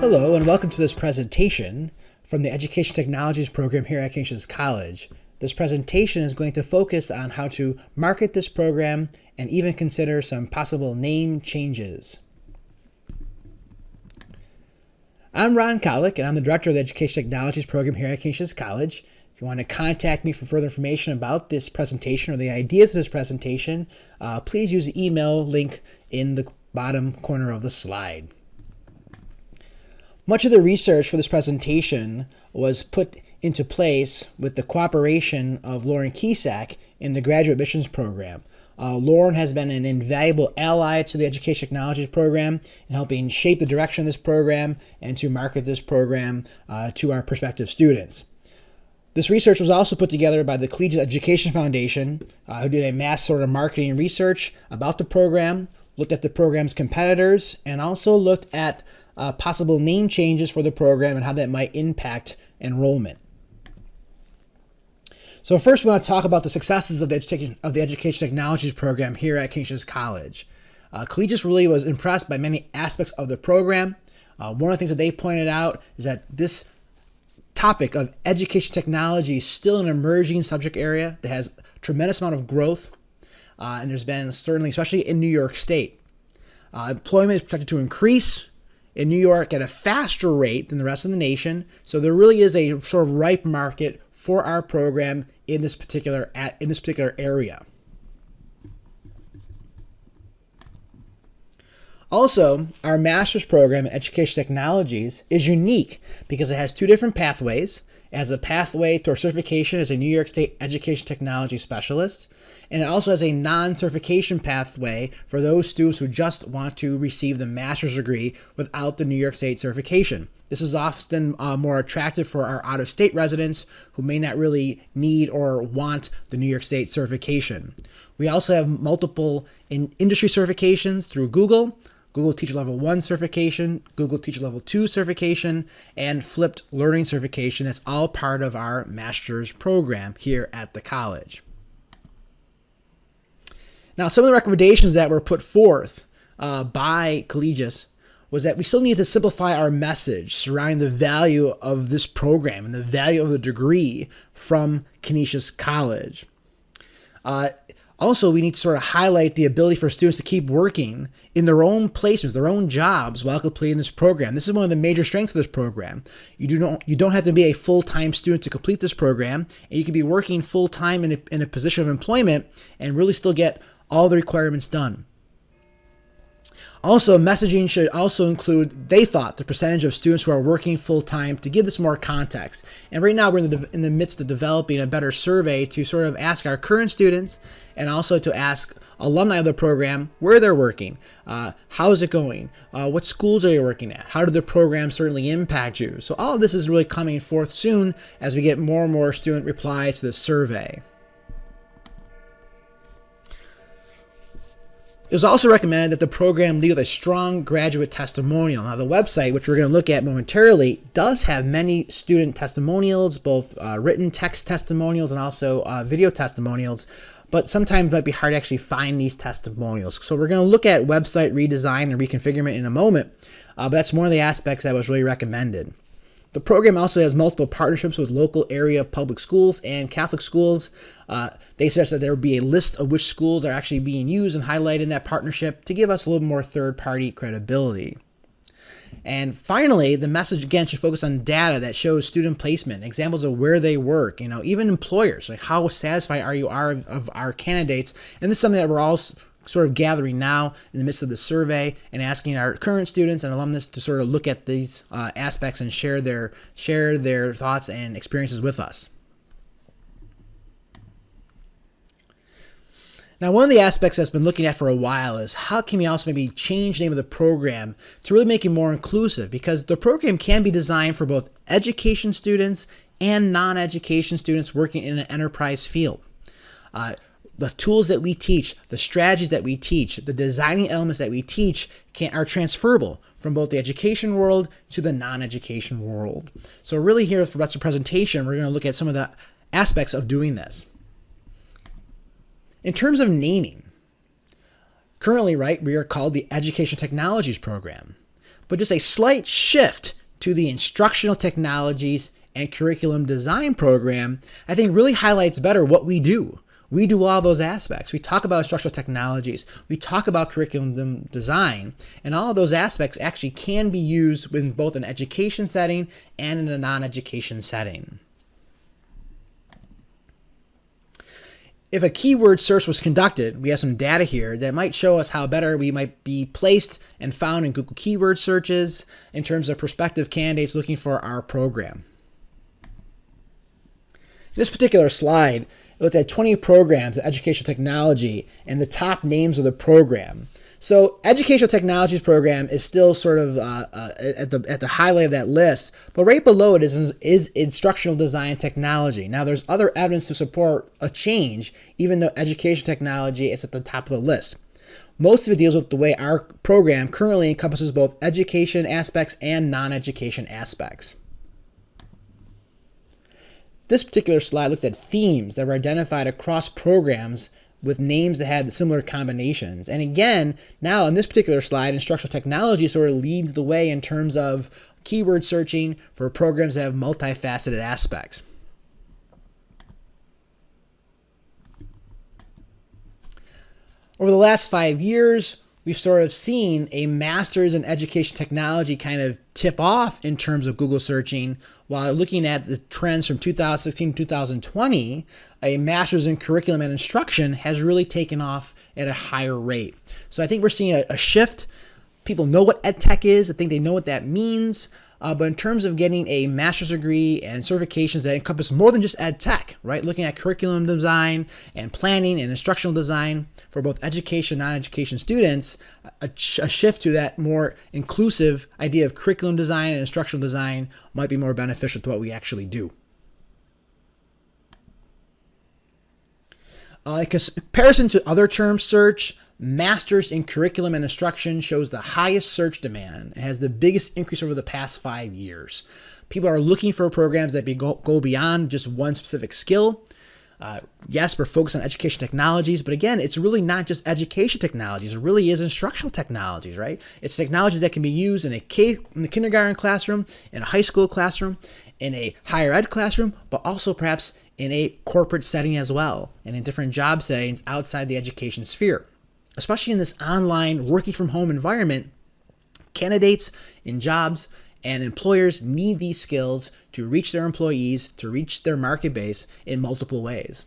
Hello and welcome to this presentation from the Education Technologies program here at Canisius College. This presentation is going to focus on how to market this program and even consider some possible name changes. I'm Ron Kolick and I'm the Director of the Education Technologies program here at Canisius College. If you want to contact me for further information about this presentation or the ideas of this presentation, please use the email link in the bottom corner of the slide. Much of the research for this presentation was put into place with the cooperation of Lauren Kiesak in the Graduate Admissions Program. Lauren has been an invaluable ally to the Education Technologies program in helping shape the direction of this program and to market this program to our prospective students. This research was also put together by the Collegiate Education Foundation, who did a mass sort of marketing research about the program, looked at the program's competitors, and also looked at possible name changes for the program and how that might impact enrollment. So first we want to talk about the successes of the Education Technologies program here at Canisius College. Collegius really was impressed by many aspects of the program. One of the things that they pointed out is that this topic of education technology is still an emerging subject area that has a tremendous amount of growth, and there's been certainly, especially in New York State. Employment is projected to increase in New York at a faster rate than the rest of the nation, so there really is a sort of ripe market for our program in this particular area. Also, our master's program in Education Technologies is unique because it has two different pathways. It has a pathway to our certification as a New York State Education Technology Specialist, and it also has a non-certification pathway for those students who just want to receive the master's degree without the New York State certification. This is often more attractive for our out-of-state residents who may not really need or want the New York State certification. We also have multiple industry certifications through Google Teacher Level 1 certification, Google Teacher Level 2 certification, and flipped learning certification. That's all part of our master's program here at the college. Now, some of the recommendations that were put forth by Collegius was that we still need to simplify our message surrounding the value of this program and the value of the degree from Canisius College. Also, we need to sort of highlight the ability for students to keep working in their own placements, their own jobs while completing this program. This is one of the major strengths of this program. You don't have to be a full-time student to complete this program, and you can be working full-time in a position of employment and really still get all the requirements done. Also, messaging should also include, they thought, the percentage of students who are working full-time to give this more context. And right now we're in the midst of developing a better survey to sort of ask our current students and also to ask alumni of the program where they're working, how is it going, what schools are you working at, how did the program certainly impact you. So all of this is really coming forth soon as we get more and more student replies to the survey. It was also recommended that the program lead with a strong graduate testimonial. Now, the website, which we're going to look at momentarily, does have many student testimonials, both written text testimonials and also video testimonials, but sometimes it might be hard to actually find these testimonials. So we're going to look at website redesign and reconfigurement in a moment, but that's one of the aspects that was really recommended. The program also has multiple partnerships with local area public schools and Catholic schools. They suggest that there would be a list of which schools are actually being used and highlighted in that partnership to give us a little more third-party credibility. And finally, the message again should focus on data that shows student placement, examples of where they work, even employers, like how satisfied are you of our candidates. And this is something that we're all sort of gathering now in the midst of the survey and asking our current students and alumnus to sort of look at these aspects and share their thoughts and experiences with us. Now, one of the aspects that's been looking at for a while is how can we also maybe change the name of the program to really make it more inclusive, because the program can be designed for both education students and non-education students working in an enterprise field. The tools that we teach, the strategies that we teach, the designing elements that we teach are transferable from both the education world to the non-education world. So really here for the rest of the presentation, we're going to look at some of the aspects of doing this. In terms of naming, currently, we are called the Education Technologies program. but just a slight shift to the instructional technologies and curriculum design program, I think really highlights better what we do. We do all those aspects. We talk about instructional technologies. We talk about curriculum design. And all of those aspects actually can be used in both an education setting and in a non-education setting. If a keyword search was conducted, we have some data here that might show us how better we might be placed and found in Google keyword searches in terms of prospective candidates looking for our program. This particular slide looked at 20 programs in educational technology and the top names of the program. So educational technologies program is still sort of at the highlight of that list, but right below it is instructional design technology. Now there's other evidence to support a change, even though education technology is at the top of the list. Most of it deals with the way our program currently encompasses both education aspects and non-education aspects. This particular slide looks at themes that were identified across programs with names that had similar combinations. And again, now on this particular slide, instructional technology sort of leads the way in terms of keyword searching for programs that have multifaceted aspects. Over the last 5 years, we've sort of seen a master's in education technology kind of tip off in terms of Google searching, while looking at the trends from 2016 to 2020, a master's in curriculum and instruction has really taken off at a higher rate. So I think we're seeing a shift. People know what ed tech is. I think they know what that means. But in terms of getting a master's degree and certifications that encompass more than just ed tech, right? Looking at curriculum design and planning and instructional design for both education and non-education students, a shift to that more inclusive idea of curriculum design and instructional design might be more beneficial to what we actually do. In comparison to other term search, Masters in Curriculum and Instruction shows the highest search demand and has the biggest increase over the past 5 years. People are looking for programs that go beyond just one specific skill. Yes, we're focused on education technologies, but again, it's really not just education technologies. It really is instructional technologies, right? It's technologies that can be used in the kindergarten classroom, in a high school classroom, in a higher ed classroom, but also perhaps in a corporate setting as well, and in different job settings outside the education sphere. Especially in this online working from home environment, candidates in jobs and employers need these skills to reach their employees, to reach their market base in multiple ways.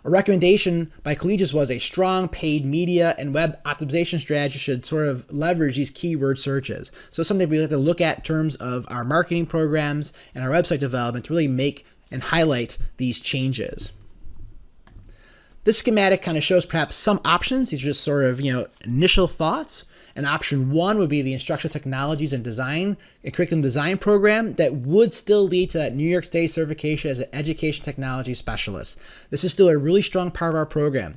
A recommendation by Collegius was a strong paid media and web optimization strategy should sort of leverage these keyword searches. So something we have to look at in terms of our marketing programs and our website development to really make and highlight these changes. This schematic kind of shows perhaps some options. These are just sort of, initial thoughts. And option 1 would be the instructional technologies and design, a curriculum design program that would still lead to that New York State certification as an education technology specialist. This is still a really strong part of our program.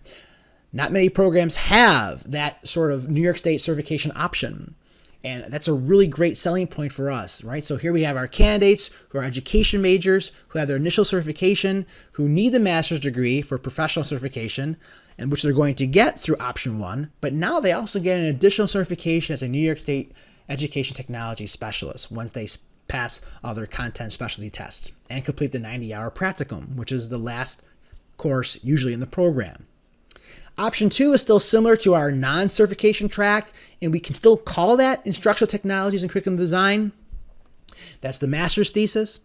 Not many programs have that sort of New York State certification option. And that's a really great selling point for us, right? So here we have our candidates who are education majors, who have their initial certification, who need the master's degree for professional certification, and which they're going to get through option 1. But now they also get an additional certification as a New York State education technology specialist once they pass all their content specialty tests and complete the 90-hour practicum, which is the last course usually in the program. Option 2 is still similar to our non-certification track, and we can still call that instructional technologies and curriculum design. That's the master's thesis.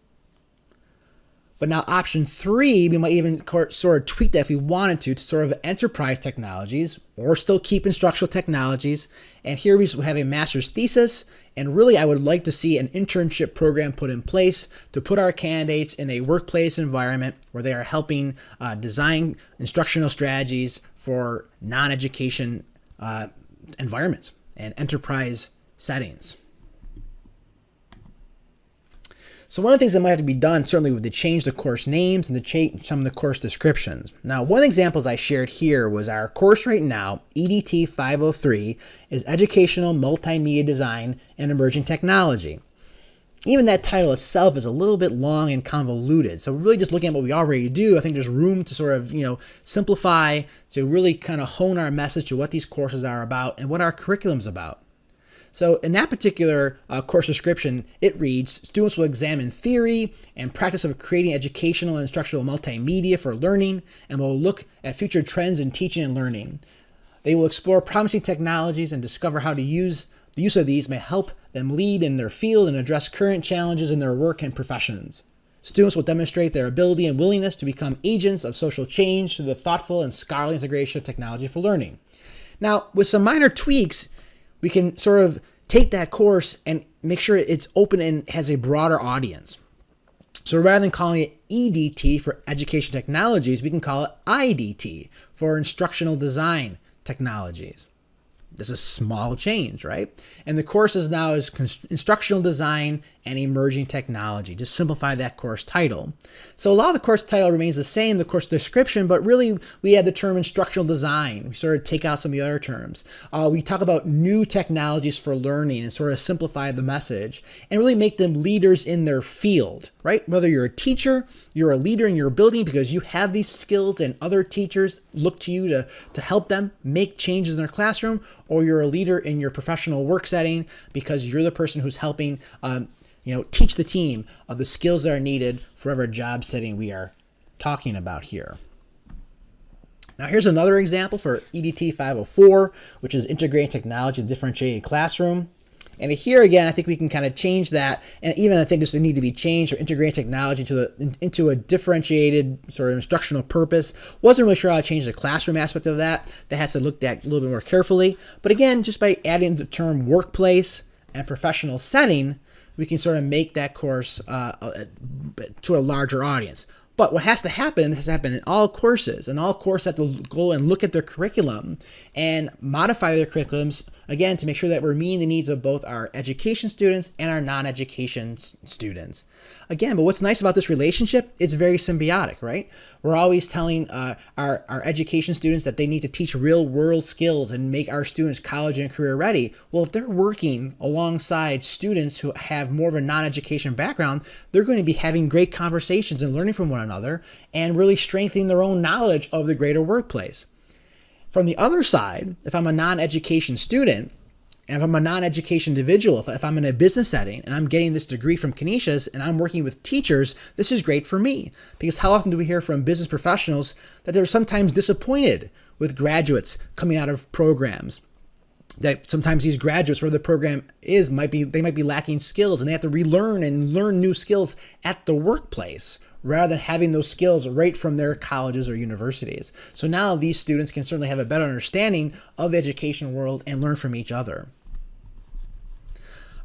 But now option 3, we might even sort of tweak that if we wanted to sort of enterprise technologies or still keep instructional technologies. And here we have a master's thesis. And really, I would like to see an internship program put in place to put our candidates in a workplace environment where they are helping design instructional strategies for non-education environments and enterprise settings. So one of the things that might have to be done certainly would be to change the course names and to change some of the course descriptions. Now, one of the examples I shared here was our course right now, EDT 503, is Educational Multimedia Design and Emerging Technology. Even that title itself is a little bit long and convoluted. So really just looking at what we already do, I think there's room to sort of, simplify, to really kind of hone our message to what these courses are about and what our curriculum's about. So in that particular course description, it reads, students will examine theory and practice of creating educational and instructional multimedia for learning, and will look at future trends in teaching and learning. They will explore promising technologies and discover how the use of these may help them lead in their field and address current challenges in their work and professions. Students will demonstrate their ability and willingness to become agents of social change through the thoughtful and scholarly integration of technology for learning. Now, with some minor tweaks, we can sort of take that course and make sure it's open and has a broader audience. So rather than calling it EDT for education technologies, we can call it IDT for instructional design technologies. This is a small change, right? And the course is now instructional design and emerging technology. Just simplify that course title. So a lot of the course title remains the same, the course description, but really we add the term instructional design. We sort of take out some of the other terms. We talk about new technologies for learning and sort of simplify the message and really make them leaders in their field, right? Whether you're a teacher, you're a leader in your building because you have these skills and other teachers look to you to help them make changes in their classroom, or you're a leader in your professional work setting because you're the person who's helping teach the team of the skills that are needed for whatever job setting we are talking about here. Now here's another example for EDT 504, which is integrating technology in differentiated classroom. And here again, I think we can kind of change that, and even I think this would need to be changed or integrate technology into a differentiated sort of instructional purpose. Wasn't really sure how to change the classroom aspect of that. That has to look at a little bit more carefully. But again, just by adding the term workplace and professional setting, we can sort of make that course to a larger audience. But what has to happen in all courses, and all courses have to go and look at their curriculum and modify their curriculums, again, to make sure that we're meeting the needs of both our education students and our non-education students. Again, but what's nice about this relationship, it's very symbiotic, right? We're always telling our education students that they need to teach real world skills and make our students college and career ready. Well, if they're working alongside students who have more of a non-education background, they're going to be having great conversations and learning from one another and really strengthening their own knowledge of the greater workplace. From the other side, if I'm a non-education student, and if I'm a non-education individual, if I'm in a business setting and I'm getting this degree from Canisius and I'm working with teachers, this is great for me. Because how often do we hear from business professionals that they're sometimes disappointed with graduates coming out of programs? That sometimes these graduates, where the program is, they might be lacking skills and they have to relearn and learn new skills at the workplace, rather than having those skills right from their colleges or universities. So now these students can certainly have a better understanding of the education world and learn from each other.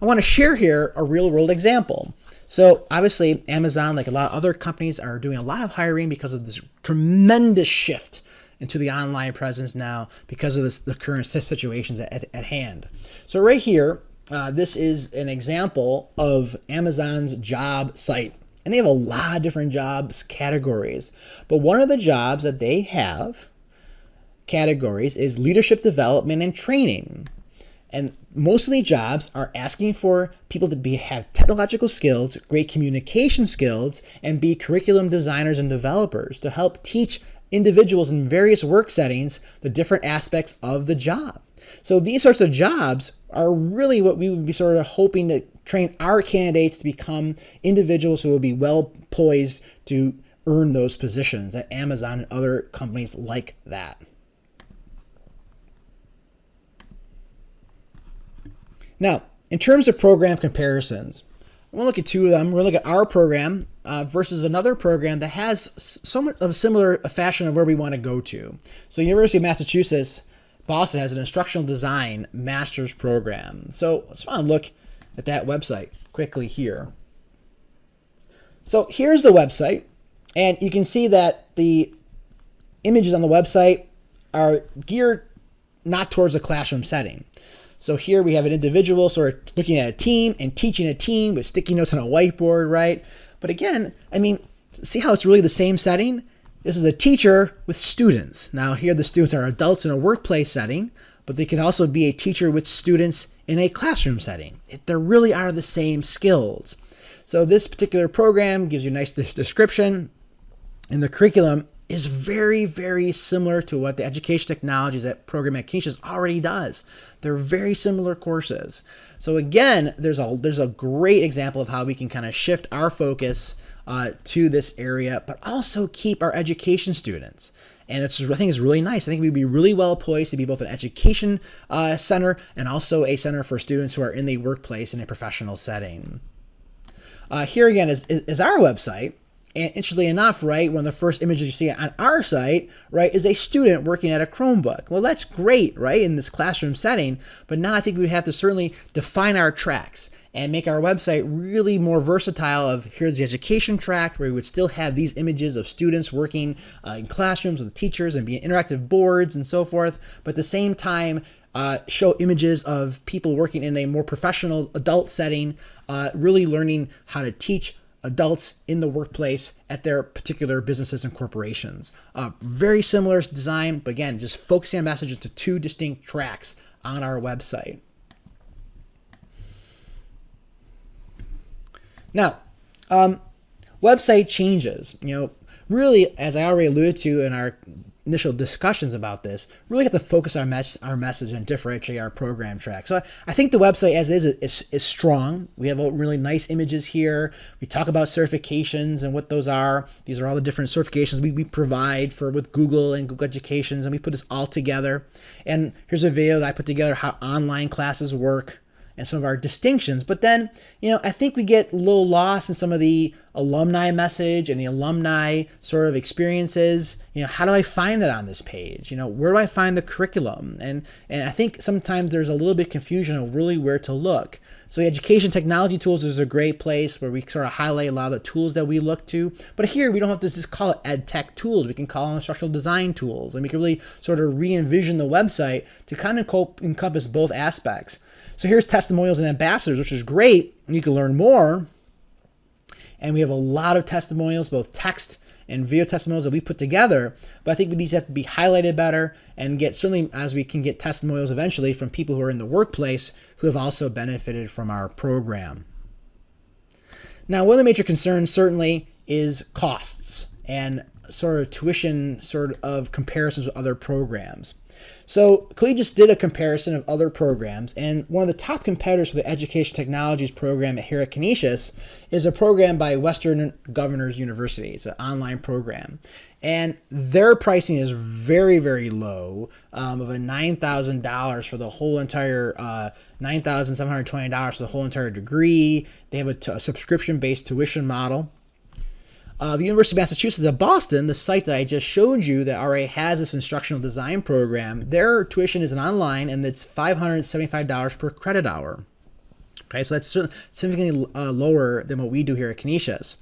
I want to share here a real world example. So obviously Amazon, like a lot of other companies, are doing a lot of hiring because of this tremendous shift into the online presence now because of the current situations at hand. So right here, this is an example of Amazon's job site. And they have a lot of different jobs categories. But one of the jobs that they have categories is leadership development and training. And most of the jobs are asking for people to have technological skills, great communication skills, and be curriculum designers and developers to help teach individuals in various work settings the different aspects of the job. So these sorts of jobs are really what we would be sort of hoping to train our candidates to become individuals who will be well poised to earn those positions at Amazon and other companies like that. Now, in terms of program comparisons, I'm going to look at two of them. We're going to look at our program versus another program that has somewhat of a similar fashion of where we want to go to. So the University of Massachusetts Boston has an instructional design master's program. So let's want to look at that website quickly here. So here's the website, and you can see that the images on the website are geared not towards a classroom setting. So here we have an individual sort of looking at a team and teaching a team with sticky notes on a whiteboard, right? But again, I mean, see how it's really the same setting? This is a teacher with students. Now here the students are adults in a workplace setting, but they can also be a teacher with students in a classroom setting. They really are the same skills. So this particular program gives you a nice description, and the curriculum is very, very similar to what the education technologies that program at Canisius already does. They're very similar courses. So again, there's a great example of how we can kind of shift our focus to this area, but also keep our education students. And I think it's really nice. I think we'd be really well poised to be both an education center and also a center for students who are in the workplace in a professional setting. Here again is our website. And interestingly enough, right, one of the first images you see on our site, right, is a student working at a Chromebook. Well, that's great, right, in this classroom setting. But now I think we would have to certainly define our tracks and make our website really more versatile of here's the education track where we would still have these images of students working in classrooms with teachers and be interactive boards and so forth. But at the same time, show images of people working in a more professional adult setting, really learning how to teach adults in the workplace at their particular businesses and corporations. Very similar design, but again, just focusing on messages to two distinct tracks on our website. Now, website changes, really, as I already alluded to in our initial discussions about this, really have to focus our message and differentiate our program track. So I think the website as is strong. We have really nice images here. We talk about certifications and what those are. These are all the different certifications we provide with Google and Google Educations, and we put this all together. And here's a video that I put together how online classes work and some of our distinctions. But then, I think we get a little lost in some of the alumni message and the alumni sort of experiences. How do I find that on this page? Where do I find the curriculum? And I think sometimes there's a little bit of confusion of really where to look. So the education technology tools is a great place where we sort of highlight a lot of the tools that we look to. But here we don't have to just call it ed tech tools. We can call them instructional design tools. And we can really sort of re-envision the website to kind of encompass both aspects. So here's testimonials and ambassadors, which is great. You can learn more. And we have a lot of testimonials, both text and video testimonials that we put together. But I think these have to be highlighted better and certainly as we can get testimonials eventually from people who are in the workplace who have also benefited from our program. Now, one of the major concerns certainly is costs and sort of tuition sort of comparisons with other programs. So Collegius did a comparison of other programs, and one of the top competitors for the Education Technologies program here at Canisius is a program by Western Governors University. It's an online program, and their pricing is very, very low, of a $9,000 for the whole entire, $9,720 for the whole entire degree. They have a subscription-based tuition model. The University of Massachusetts at Boston, the site that I just showed you that already has this instructional design program, their tuition is online and it's $575 per credit hour. Okay, so that's significantly lower than what we do here at Canisius.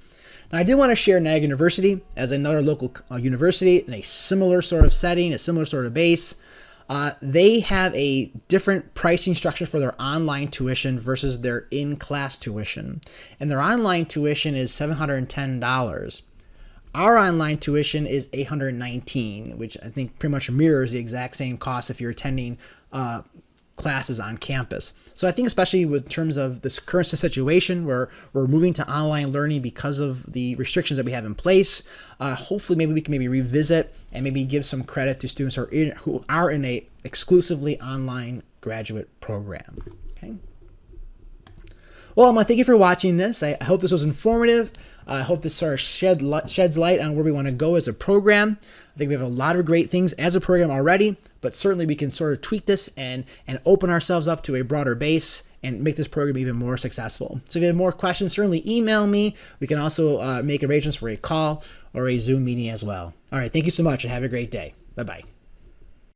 Now, I do want to share Niagara University as another local university in a similar sort of setting, a similar sort of base. They have a different pricing structure for their online tuition versus their in-class tuition. And their online tuition is $710. Our online tuition is $819, which I think pretty much mirrors the exact same cost if you're attending classes on campus. So I think especially with terms of this current situation where we're moving to online learning because of the restrictions that we have in place, hopefully maybe we can revisit and maybe give some credit to students who are in a exclusively online graduate program. Okay. Well, I want to thank you for watching this. I hope this was informative. I hope this sort of sheds light on where we want to go as a program. I think we have a lot of great things as a program already, but certainly we can sort of tweak this and open ourselves up to a broader base and make this program even more successful. So if you have more questions, certainly email me. We can also make arrangements for a call or a Zoom meeting as well. All right, thank you so much and have a great day. Bye-bye.